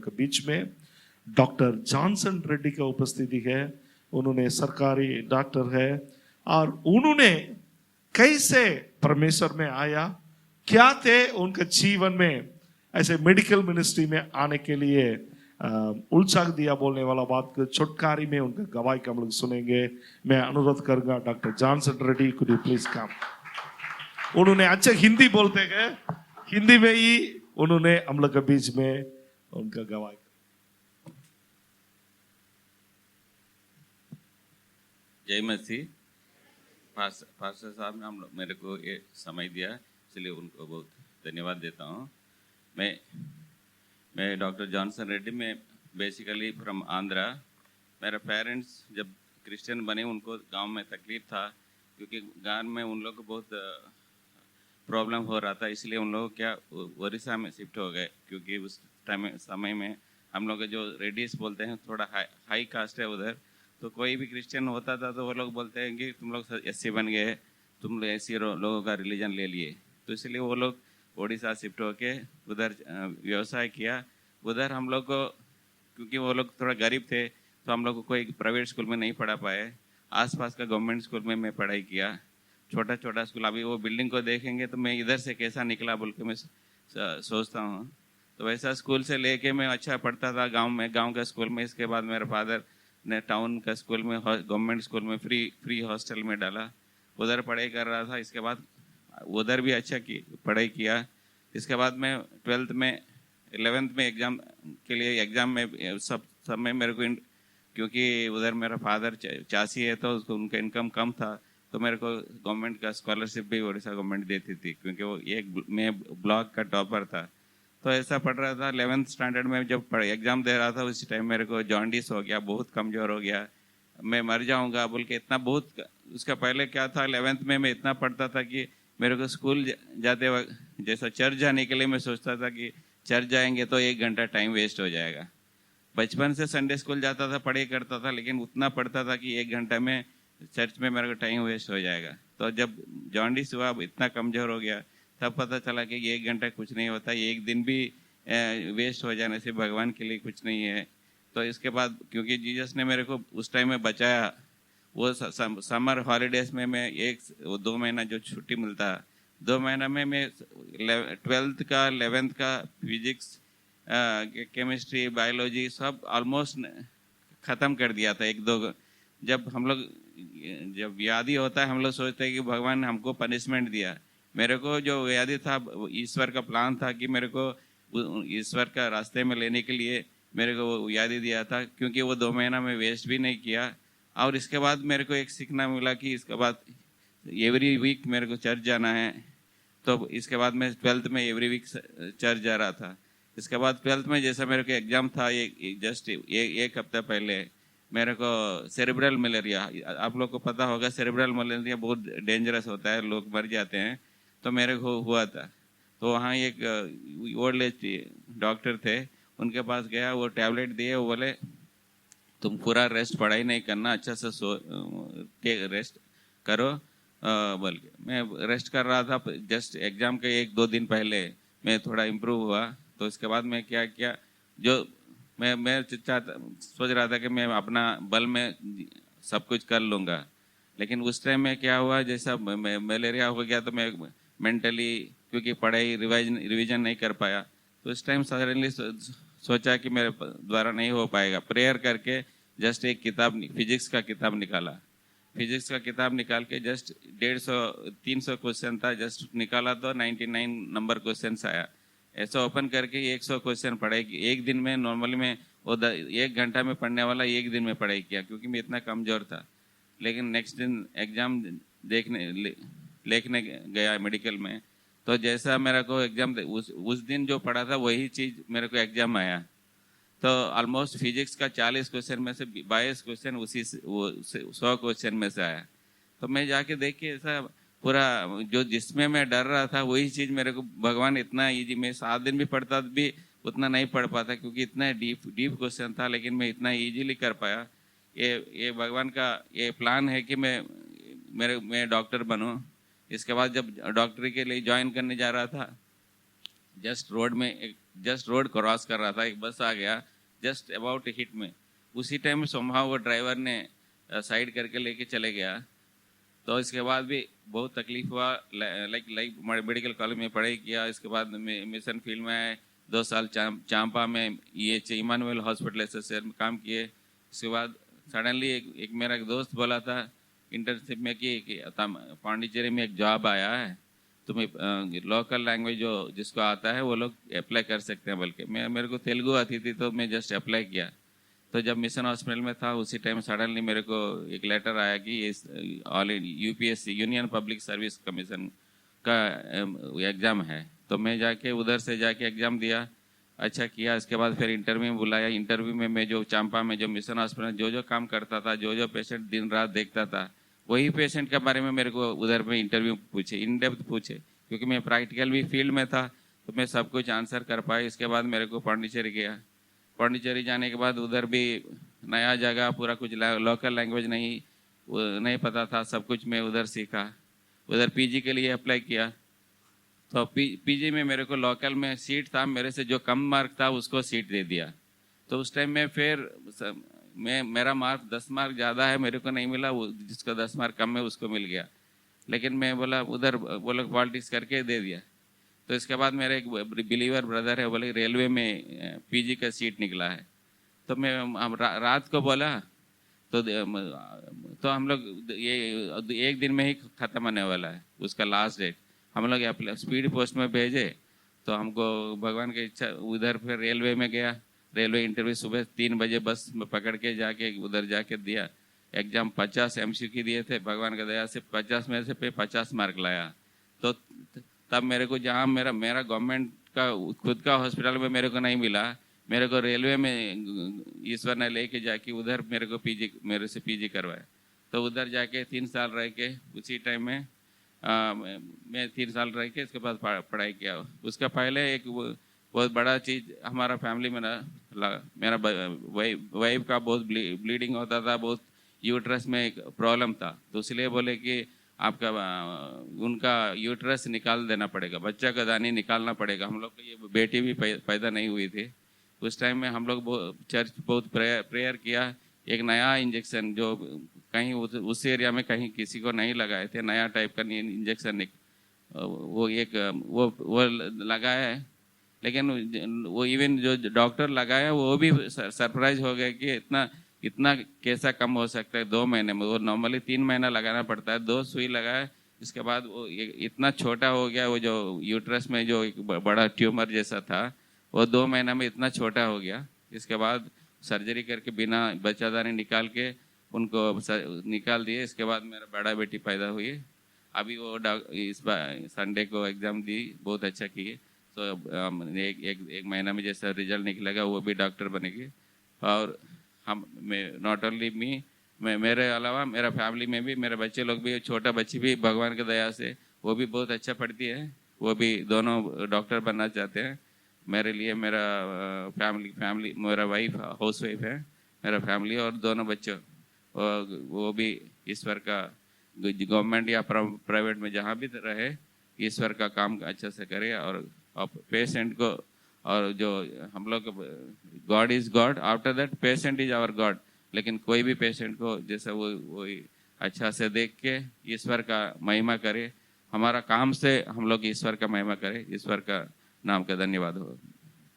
के बीच में doctor Johnson Reddy का उपस्थिति है। उन्होंने सरकारी डॉक्टर है और उन्होंने कैसे परमेश्वर में आया, क्या थे उनके जीवन में, ऐसे मेडिकल मिनिस्ट्री में आने के लिए उत्साह दिया बोलने वाला बात को छुटकारी में उनका गवाही का हम लोग सुनेंगे। मैं अनुरोध करूंगा doctor Johnson Reddy, could you please come. उन्होंने अच्छा हिंदी बोलते हैं, हिंदी में ही उन्होंने हम लोग के बीच में उनका गवाही। जय मसीह। पास्टर साहब ने मेरे को ये समय दिया, इसलिए उनको बहुत धन्यवाद देता हूँ। मैं डॉक्टर जॉनसन रेड्डी, मैं बेसिकली फ्रॉम आंध्रा। मेरे पेरेंट्स जब क्रिश्चियन बने उनको गांव में तकलीफ था, क्योंकि गांव में उन लोग को बहुत प्रॉब्लम हो रहा था, इसलिए उन लोग क्या उड़ीसा में शिफ्ट हो गए, क्योंकि उस समय में हम लोग जो रेड्डीज बोलते हैं थोड़ा हाई कास्ट है उधर। तो कोई भी क्रिश्चियन होता था तो वो लोग बोलते हैं कि तुम लोग एससी बन गए, तुम लोग एससी लोगों का रिलीजन ले लिए। तो इसलिए वो लोग उड़ीसा शिफ्ट होके उधर व्यवसाय किया। उधर हम लोग को, क्योंकि वो लोग थोड़ा गरीब थे, तो हम लोग को कोई प्राइवेट स्कूल में नहीं पढ़ा पाए। आसपास का गवर्नमेंट स्कूल में मैं पढ़ाई किया, छोटा छोटा स्कूल। अभी वो बिल्डिंग को देखेंगे तो मैं इधर से कैसा निकला बोल के मैं सोचता हूँ। तो वैसा स्कूल से लेके मैं अच्छा पढ़ता था गाँव का स्कूल में। इसके बाद मेरे फादर ने टाउन का स्कूल में, गवर्नमेंट स्कूल में फ्री हॉस्टल में डाला, उधर पढ़ाई कर रहा था। इसके बाद उधर भी अच्छा पढ़ाई किया। इसके बाद मैं 12th में 11th में एग्ज़ाम के लिए एग्ज़ाम में सब में मेरे को, क्योंकि उधर मेरा फादर चासी है तो उनका इनकम कम था, तो मेरे को गवर्नमेंट का स्कॉलरशिप भी उड़ीसा गवर्नमेंट देती थी, क्योंकि वो मैं ब्लॉक का टॉपर था। तो ऐसा पढ़ रहा था। 11th स्टैंडर्ड में जब एग्ज़ाम दे रहा था उसी टाइम मेरे को जॉन्डिस हो गया, बहुत कमज़ोर हो गया, मैं मर जाऊंगा बोल के इतना बहुत। उसका पहले क्या था, 11th में मैं इतना पढ़ता था कि मेरे को स्कूल जाते वक्त जैसा चर्च जाने के लिए मैं सोचता था कि चर्च जाएंगे तो 1 घंटा टाइम वेस्ट हो जाएगा। बचपन से संडे स्कूल जाता था, पढ़ाई करता था, लेकिन उतना पढ़ता था कि 1 घंटा में चर्च में मेरे को टाइम वेस्ट हो जाएगा। तो जब जॉन्डिस हुआ, इतना कमज़ोर हो गया, तब पता चला कि 1 घंटा कुछ नहीं होता, एक दिन भी वेस्ट हो जाने से भगवान के लिए कुछ नहीं है। तो इसके बाद क्योंकि जीसस ने मेरे को उस टाइम में बचाया, वो समर हॉलीडेज में मैं 2 महीना जो छुट्टी मिलता, 2 महीना में मैं 12th का 11th का फिजिक्स, केमिस्ट्री, बायोलॉजी सब ऑलमोस्ट ख़त्म कर दिया था। 1-2 जब हम लोग जब व्याधि होता है हम लोग सोचते हैं कि भगवान ने हमको पनिशमेंट दिया। मेरे को जो व्याधि था ईश्वर का प्लान था कि मेरे को ईश्वर का रास्ते में लेने के लिए मेरे को वो व्याधि दिया था, क्योंकि वो 2 महीना में वेस्ट भी नहीं किया। और इसके बाद मेरे को एक सीखना मिला कि इसके बाद एवरी वीक मेरे को चर्च जाना है। तो इसके बाद मैं 12th में एवरी वीक चर्च जा रहा था। इसके बाद 12th में जैसा मेरे को एग्ज़ाम था, जस्ट एक हफ्ता पहले मेरे को सेरेब्रल मलेरिया, आप लोग को पता होगा सेरेब्रल मलेरिया बहुत डेंजरस होता है, लोग मर जाते हैं। तो मेरे को हुआ था। तो वहाँ एक ओल्ड एज डॉक्टर थे, उनके पास गया, वो टैबलेट दिए, वो बोले तुम पूरा रेस्ट, पढ़ाई नहीं करना, अच्छा से रेस्ट करो बोल के। मैं रेस्ट कर रहा था। जस्ट एग्ज़ाम के 1-2 दिन पहले मैं थोड़ा इम्प्रूव हुआ। तो इसके बाद मैं क्या किया, जो मैं सोच रहा था कि मैं अपना बल में सब कुछ कर लूँगा, लेकिन उस टाइम में क्या हुआ, जैसा मलेरिया हो गया तो मैं मेंटली, क्योंकि पढ़ाई रिवीजन नहीं कर पाया, तो उस टाइम सडनली सोचा कि मेरे द्वारा नहीं हो पाएगा। प्रेयर करके जस्ट एक किताब, फिजिक्स का किताब निकाला। फिजिक्स का किताब निकाल के जस्ट 300 क्वेश्चन था, जस्ट निकाला तो 99 नंबर क्वेश्चन आया। ऐसा ओपन करके 100 क्वेश्चन पढ़ाई की एक दिन में। नॉर्मली में वो 1 घंटा में पढ़ने वाला 1 दिन में पढ़ाई किया, क्योंकि मैं इतना कमज़ोर था। लेकिन नेक्स्ट दिन एग्ज़ाम लिखने गया मेडिकल में, तो जैसा मेरे को एग्ज़ाम उस दिन जो पढ़ा था वही चीज़ मेरे को एग्ज़ाम आया। तो ऑलमोस्ट फिजिक्स का 40 क्वेश्चन में से 22 क्वेश्चन उसी 100 क्वेश्चन में से आया। तो मैं जाके देख के ऐसा पूरा जो जिसमें मैं डर रहा था वही चीज़ मेरे को भगवान इतना ईजी, मैं 7 दिन भी पढ़ता भी उतना नहीं पढ़ पाता, क्योंकि इतना डीप क्वेश्चन था, लेकिन मैं इतना ईजीली कर पाया। ये भगवान का ये प्लान है कि मैं डॉक्टर बनूं। इसके बाद जब डॉक्टरी के लिए ज्वाइन करने जा रहा था जस्ट रोड क्रॉस कर रहा था, एक बस आ गया जस्ट अबाउट हिट में। उसी टाइम सोमहाव वो ड्राइवर ने साइड करके लेके चले गया। तो इसके बाद भी बहुत तकलीफ हुआ। लाइक मेडिकल कॉलेज में पढ़ाई किया, इसके बाद मिशन फील्ड में आए, 2 साल चांपा में ये इमानुएल हॉस्पिटल एसोसिएट में काम किए। इसके बाद सडनली एक मेरा एक दोस्त बोला था इंटर्नशिप में कि पांडिचेरी में एक जॉब आया है, तुम्हें लोकल लैंग्वेज जो जिसको आता है वो लोग अप्लाई कर सकते हैं। बल्कि मेरे को तेलुगु आती थी तो मैं जस्ट अप्लाई किया। तो जब मिशन हॉस्पिटल में था उसी टाइम सडनली मेरे को एक लेटर आया कि इस all UPSC union public service commission का एग्ज़ाम है। तो मैं जाके उधर से जाके एग्ज़ाम दिया, अच्छा किया। इसके बाद फिर इंटरव्यू में बुलाया। इंटरव्यू में मैं जो चांपा में जो मिशन हॉस्पिटल जो काम करता था, जो पेशेंट दिन रात देखता था, वही पेशेंट के बारे में मेरे को उधर में इंटरव्यू पूछे, इन डेप्थ पूछे, क्योंकि मैं प्रैक्टिकल भी फील्ड में था तो मैं सब कुछ आंसर कर पाया। इसके बाद मेरे को पांडिचेरी गया। पांडिचेरी जाने के बाद उधर भी नया जगह, पूरा कुछ लोकल लैंग्वेज नहीं पता था, सब कुछ मैं उधर सीखा। उधर पीजी के लिए अप्लाई किया तो पीजी में मेरे को लोकल में सीट था, मेरे से जो कम मार्क था उसको सीट दे दिया। तो उस टाइम में फिर मेरा मार्क 10 मार्क ज़्यादा है, मेरे को नहीं मिला, वो जिसका 10 मार्क कम है उसको मिल गया। लेकिन मैं बोला उधर वो लोग पॉलिटिक्स करके दे दिया। तो इसके बाद मेरा एक बिलीवर ब्रदर है, बोले रेलवे में पीजी का सीट निकला है। तो मैं रात को बोला तो हम लोग ये 1 दिन में ही ख़त्म होने वाला है उसका लास्ट डेट। हम लोग स्पीड पोस्ट में भेजे तो हमको भगवान की इच्छा उधर फिर रेलवे में गया। रेलवे इंटरव्यू सुबह 3 बजे बस में पकड़ के जाके उधर जाके दिया एग्ज़ाम। 50 MCQ दिए थे, भगवान की दया से 50 में से 50 मार्क लाया। तो तब मेरे को जहाँ मेरा गवर्नमेंट का खुद का हॉस्पिटल में मेरे को नहीं मिला, मेरे को रेलवे में ईश्वर ने लेके जाके उधर मेरे से पीजी करवाया। तो उधर जाके 3 साल रह के उसी टाइम में मैं 3 साल रह के इसके बाद पढ़ाई किया। उसका पहले एक बहुत बड़ा चीज़ हमारा फैमिली में लगा, मेरा वाइफ का बहुत ब्लीडिंग होता था, बहुत यूट्रस में एक प्रॉब्लम था। तो इसलिए बोले कि आपका उनका यूट्रस निकाल देना पड़ेगा, बच्चा का दानी निकालना पड़ेगा। हम लोग को ये बेटी भी पैदा नहीं हुई थी। उस टाइम में हम लोग चर्च बहुत प्रेयर किया। एक नया इंजेक्शन जो कहीं उस एरिया में कहीं किसी को नहीं लगाए थे, नया टाइप का इंजेक्शन वो लगाया है। लेकिन वो इवन जो डॉक्टर लगाया वो भी सरप्राइज हो गए कि इतना कैसा कम हो सकता है 2 महीने में। वो नॉर्मली 3 महीना लगाना पड़ता है। 2 सुई लगाए, इसके बाद वो इतना छोटा हो गया, वो जो यूट्रस में जो एक बड़ा ट्यूमर जैसा था वो 2 महीना में इतना छोटा हो गया। इसके बाद सर्जरी करके बिना बच्चादानी निकाल के उनको निकाल दिए। इसके बाद मेरा बड़ा बेटी पैदा हुई। अभी वो इस बार संडे को एग्ज़ाम दी, बहुत अच्छा किए। तो एक महीना में जैसा रिजल्ट निकलेगा वो भी डॉक्टर बनेगी। और हम नॉट ओनली मी, मेरे अलावा मेरा फैमिली में भी मेरे बच्चे लोग भी, छोटा बच्ची भी भगवान की दया से वो भी बहुत अच्छा पढ़ती है, वो भी दोनों डॉक्टर बनना चाहते हैं। मेरे लिए मेरा फैमिली मेरा वाइफ हाउस वाइफ है, मेरा फैमिली और दोनों बच्चे वो भी ईश्वर का गवर्नमेंट या प्राइवेट में जहाँ भी रहे ईश्वर का काम अच्छा से करे। और पेशेंट को, और जो हम लोग god is god, after that patient is our god. लेकिन कोई भी पेशेंट को जैसे वो अच्छा से देख के ईश्वर का महिमा करे, हमारा काम से हम लोग ईश्वर का महिमा करें। ईश्वर का नाम का धन्यवाद हो।